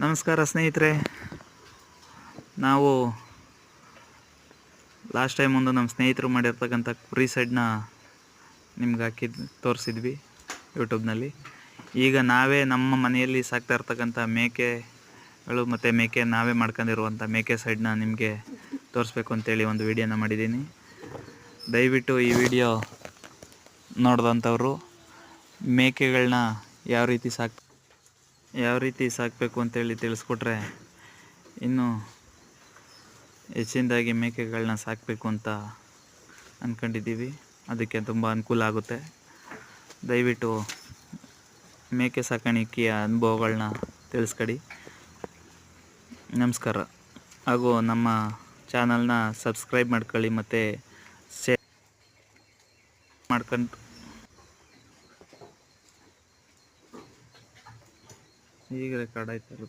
ನಮಸ್ಕಾರ ಸ್ನೇಹಿತರೆ. ನಾವು ಲಾಸ್ಟ್ ಟೈಮ್ ಒಂದು ನಮ್ಮ ಸ್ನೇಹಿತರು ಮಾಡಿರ್ತಕ್ಕಂಥ ಕುರಿ ಸೈಡ್ನ ನಿಮ್ಗೆ ತೋರಿಸಿದ್ವಿ ಯೂಟ್ಯೂಬ್ನಲ್ಲಿ. ಈಗ ನಾವೇ ನಮ್ಮ ಮನೆಯಲ್ಲಿ ಸಾಕ್ತಾ ಇರ್ತಕ್ಕಂಥ ಮೇಕೆಗಳು ಮತ್ತು ಮೇಕೆ ನಾವೇ ಮಾಡ್ಕೊಂಡಿರುವಂಥ ಮೇಕೆ ಸೈಡ್ನ ನಿಮಗೆ ತೋರಿಸ್ಬೇಕು ಅಂತೇಳಿ ಒಂದು ವಿಡಿಯೋನ ಮಾಡಿದ್ದೀನಿ. ದಯವಿಟ್ಟು ಈ ವಿಡಿಯೋ ನೋಡಿದಂಥವ್ರು ಮೇಕೆಗಳನ್ನ ಯಾವ ರೀತಿ ಸಾಕಬೇಕು ಅಂತೇಳಿ ತಿಳಿಸ್ಕೊಟ್ರೆ ಇನ್ನೂ ಹೆಚ್ಚಿನದಾಗಿ ಮೇಕೆಗಳನ್ನ ಸಾಕಬೇಕು ಅಂತ ಅಂದ್ಕೊಂಡಿದ್ದೀವಿ. ಅದಕ್ಕೆ ತುಂಬ ಅನುಕೂಲ ಆಗುತ್ತೆ. ದಯವಿಟ್ಟು ಮೇಕೆ ಸಾಕಾಣಿಕೆಯ ಅನುಭವಗಳನ್ನ ತಿಳಿಸ್ಕೊಡಿ. ನಮಸ್ಕಾರ. ಹಾಗೂ ನಮ್ಮ ಚಾನಲ್ನ ಸಬ್ಸ್ಕ್ರೈಬ್ ಮಾಡ್ಕೊಳ್ಳಿ ಮತ್ತು ಶೇರ್ ಮಾಡ್ಕೊಂಡು ಈಗ ರೆಕಾರ್ಡ್ ಆಯ್ತು.